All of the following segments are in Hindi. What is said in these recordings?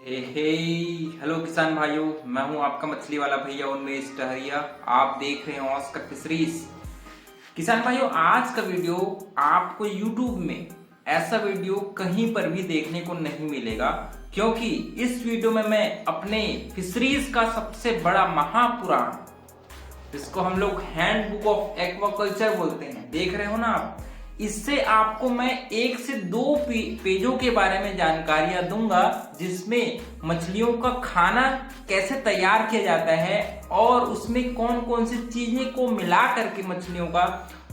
हे हेलो किसान भाइयों, मैं हूं आपका मछली वाला भैया उन्मेष टहरिया। आप देख रहे हैं ऑस्कर फिशरीज। किसान भाइयों, आज का वीडियो आपको YouTube में ऐसा वीडियो कहीं पर भी देखने को नहीं मिलेगा, क्योंकि इस वीडियो में मैं अपने फिशरीज का सबसे बड़ा महापुराण, जिसको हम लोग हैंड बुक ऑफ एक्वाकल्चर बोलते हैं, देख रहे हो ना आप। इससे आपको मैं 1 से 2 पेजों के बारे में जानकारियां दूंगा, जिसमें मछलियों का खाना कैसे तैयार किया जाता है और उसमें कौन कौन सी चीजें को मिला करके मछलियों का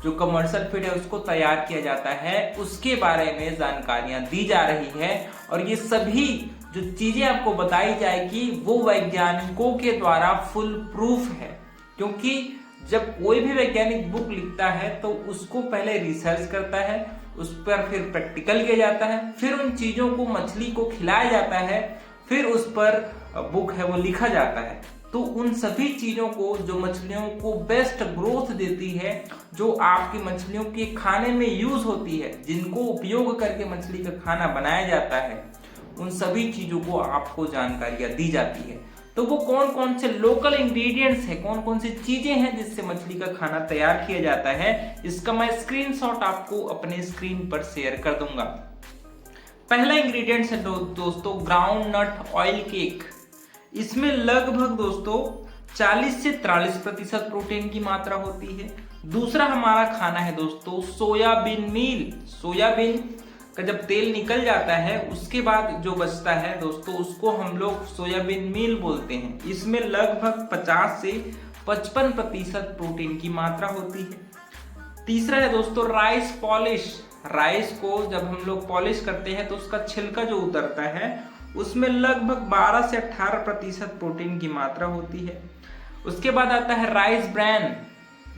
जो कमर्शियल फीड है उसको तैयार किया जाता है, उसके बारे में जानकारियां दी जा रही है। और ये सभी जो चीजें आपको बताई जाएगी वो वैज्ञानिकों के द्वारा फुल प्रूफ है, क्योंकि जब कोई भी वैज्ञानिक बुक लिखता है तो उसको पहले रिसर्च करता है, उस पर फिर प्रैक्टिकल किया जाता है, फिर उन चीजों को मछली को खिलाया जाता है, फिर उस पर बुक है वो लिखा जाता है। तो उन सभी चीजों को जो मछलियों को बेस्ट ग्रोथ देती है, जो आपकी मछलियों के खाने में यूज होती है, जिनको उपयोग करके मछली का खाना बनाया जाता है, उन सभी चीजों को आपको जानकारियां दी जाती है। तो वो कौन कौन से लोकल इंग्रेडिएंट्स है, कौन कौन सी चीजें हैं जिससे मछली का खाना तैयार किया जाता है, इसका मैं स्क्रीनशॉट आपको अपने स्क्रीन पर शेयर कर दूंगा। पहला इंग्रेडिएंट्स है दोस्तों ग्राउंड नट ऑयल केक। इसमें लगभग दोस्तों 40 से 43% प्रोटीन की मात्रा होती है। दूसरा हमारा खाना है दोस्तों सोयाबीन मील। सोयाबीन का जब तेल निकल जाता है उसके बाद जो बचता है दोस्तों, उसको हम लोग सोयाबीन मील बोलते हैं। इसमें लगभग 50 से 55% प्रोटीन की मात्रा होती है। तीसरा है दोस्तों राइस पॉलिश। राइस को जब हम लोग पॉलिश करते हैं तो उसका छिलका जो उतरता है उसमें लगभग 12 से 18% प्रोटीन की मात्रा होती है। उसके बाद आता है राइस ब्रैन।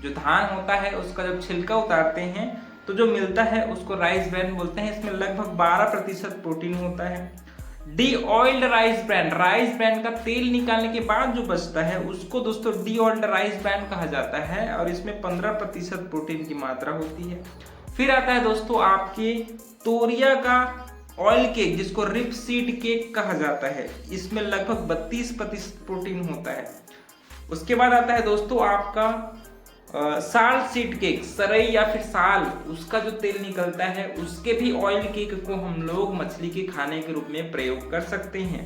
जो धान होता है उसका जब छिलका उतारते हैं तो जो मिलता है उसको राइस ब्रैन बोलते हैं। इसमें लगभग 12% प्रोटीन होता है। Deoiled rice bran. Rice bran का तेल निकालने के बाद जो बचता है उसको दोस्तों डी ऑयल्ड राइस ब्रैन कहा जाता है, और इसमें 15% प्रोटीन की मात्रा होती है। फिर आता है दोस्तों आपके तोरिया का ऑयल केक, जिसको रिप सीड केक कहा जाता है। इसमें लगभग 32% प्रोटीन होता है। उसके बाद आता है दोस्तों आपका साल सीड केक। सरई या फिर साल, उसका जो तेल निकलता है उसके भी ऑयल केक को हम लोग मछली के खाने के रूप में प्रयोग कर सकते हैं।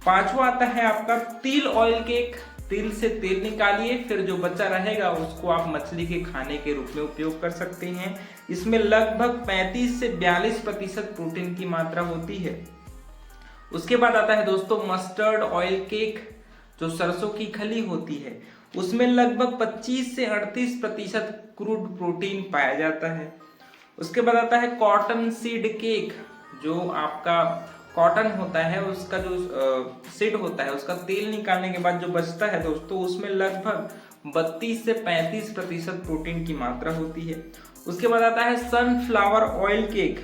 पांचवा आता है आपका तिल ऑयल केक। तिल से तेल निकालिए, फिर जो बचा रहेगा उसको आप मछली के खाने के रूप में उपयोग कर सकते हैं। इसमें लगभग 35 से 42% प्रोटीन की मात्रा होती है। उसके बाद आता है दोस्तों मस्टर्ड ऑयल केक, जो सरसों की खली होती है। उसमें लगभग 25 से 38% क्रूड प्रोटीन पाया जाता है। उसके बाद आता है कॉटन सीड केक। जो आपका कॉटन होता है उसका जो सीड होता है उसका तेल निकालने के बाद जो बचता है दोस्तों, उसमें लगभग 32 से 35% प्रोटीन की मात्रा होती है। उसके बाद आता है सनफ्लावर ऑयल केक।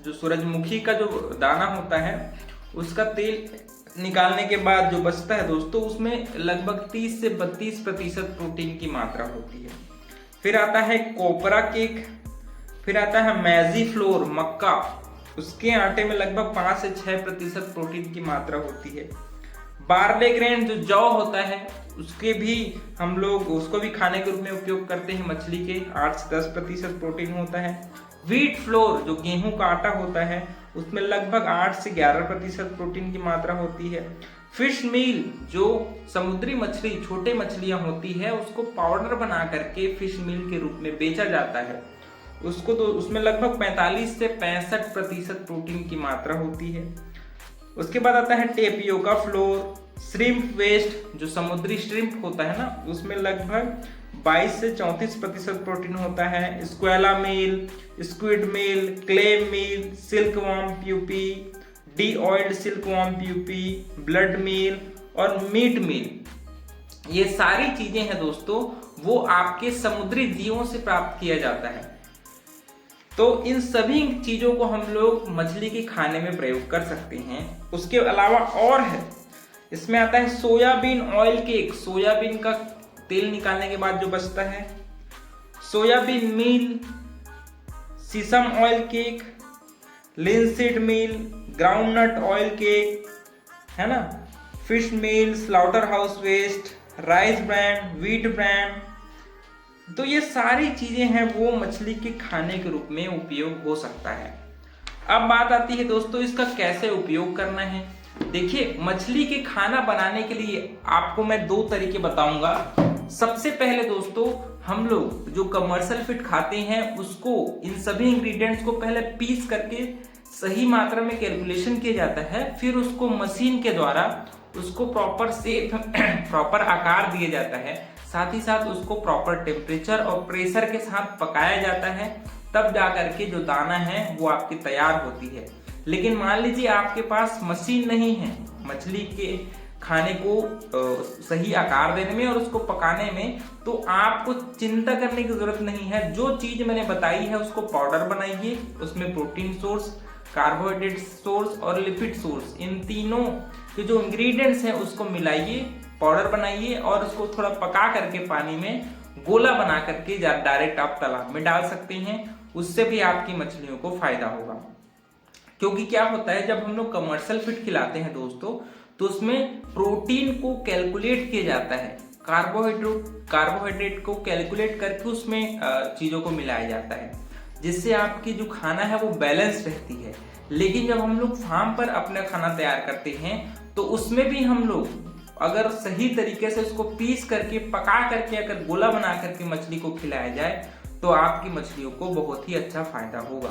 जो सूरजमुखी का जो दाना होता है उसका तेल निकालने के बाद जो बचता है दोस्तों, उसमें लगभग 30 से 32% प्रोटीन की मात्रा होती है। फिर आता है कोपरा केक। फिर आता है मैजी फ्लोर मक्का। उसके आटे में लगभग 5 से 6% प्रोटीन की मात्रा होती है। बार्ले ग्रेन जो जौ होता है उसके भी हम लोग उसको भी खाने के रूप में उपयोग करते हैं। मछली के 8 से 10% प्रोटीन होता है। व्हीट फ्लोर जो गेहूं का आटा होता है उसमें लगभग 8 से 11% प्रोटीन की मात्रा होती है। फिश मील जो समुद्री मछली, छोटे मछलियां होती है, उसको पाउडर बना करके फिश मील के रूप में बेचा जाता है। उसको तो उसमें लगभग 45 से 65% प्रोटीन की मात्रा होती है। उसके बाद आता है टेपियोका फ्लोर। श्रिम्प वेस्ट जो समुद्री श्रिम्प होता है ना, उसमें लगभग 22 से 34% प्रोटीन होता है। Squilla meal, squid meal, clam meal, silk worm pupae, de oiled silk worm pupae, blood meal और मीट मील। ये सारी चीजें हैं दोस्तों, वो आपके समुद्री जीवों से प्राप्त किया जाता है। तो इन सभी चीजों को हम लोग मछली के खाने में प्रयोग कर सकते हैं। उसके अलावा और है, इसमें आता है सोयाबीन ऑयल केक। सोयाबीन का तेल निकालने के बाद जो बचता है, soybean meal, sesame oil cake, linseed meal, groundnut oil cake, है ना, fish meal, slaughter house waste, rice bran, wheat bran, तो ये सारी चीजें हैं वो मछली के खाने के रूप में उपयोग हो सकता है। अब बात आती है दोस्तों इसका कैसे उपयोग करना है। देखिए, मछली के खाना बनाने के लिए आपको मैं 2 तरीके बताऊंगा। सबसे पहले दोस्तों, हम लोग जो कमर्शियल फिट खाते हैं उसको, इन सभी इंग्रेडिएंट्स को पहले पीस करके सही मात्रा में कैलकुलेशन किया जाता है, फिर उसको मशीन के द्वारा उसको प्रॉपर शेप प्रॉपर आकार दिया जाता है, साथ ही साथ उसको प्रॉपर टेम्परेचर और प्रेशर के साथ पकाया जाता है, तब जाकर के जो दाना है वो आपकी तैयार होती है। लेकिन मान लीजिए आपके पास मशीन नहीं है मछली के खाने को सही आकार देने में और उसको पकाने में, तो आपको चिंता करने की जरूरत नहीं है। जो चीज मैंने बताई है उसको पाउडर बनाइए, उसमें प्रोटीन सोर्स, कार्बोहाइड्रेट सोर्स और लिपिड सोर्स, इन तीनों के जो इंग्रेडिएंट्स हैं उसको मिलाइए, पाउडर बनाइए और उसको थोड़ा पका करके पानी में गोला बना करके डायरेक्ट आप तालाब में डाल सकते हैं। उससे भी आपकी मछलियों को फायदा होगा। क्योंकि क्या होता है, जब हम लोग कमर्शियल फीड खिलाते हैं दोस्तों, तो उसमें प्रोटीन को कैलकुलेट किया जाता है, कार्बोहाइड्रेट को कैलकुलेट करके उसमें चीजों को मिलाया जाता है, जिससे आपकी जो खाना है वो बैलेंस रहती है। लेकिन जब हम लोग फार्म पर अपना खाना तैयार करते हैं तो उसमें भी हम लोग अगर सही तरीके से उसको पीस करके पका करके अगर गोला बना करके मछली को खिलाया जाए तो आपकी मछलियों को बहुत ही अच्छा फायदा होगा।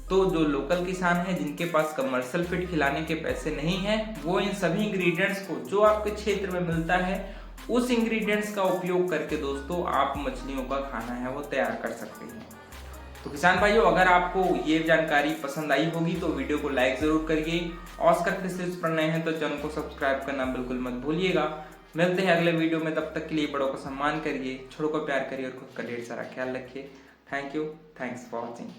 तो जो लोकल किसान हैं जिनके पास कमर्शियल फीड खिलाने के पैसे नहीं हैं, वो इन सभी इंग्रेडिएंट्स को जो आपके क्षेत्र में मिलता है उस इंग्रेडिएंट्स का उपयोग करके दोस्तों आप मछलियों का खाना है वो तैयार कर सकते हैं। तो किसान भाइयों, अगर आपको ये जानकारी पसंद आई होगी तो वीडियो को लाइक जरूर करिए। ऑस्कर फिशरीज पर नए हैं तो चैनल को सब्सक्राइब करना बिल्कुल मत भूलिएगा। मिलते हैं अगले वीडियो में, तब तक के लिए बड़ों का सम्मान करिए, छोटों को प्यार करिए और खुद का ढेर सारा ख्याल रखिए। Thank you, thanks for watching.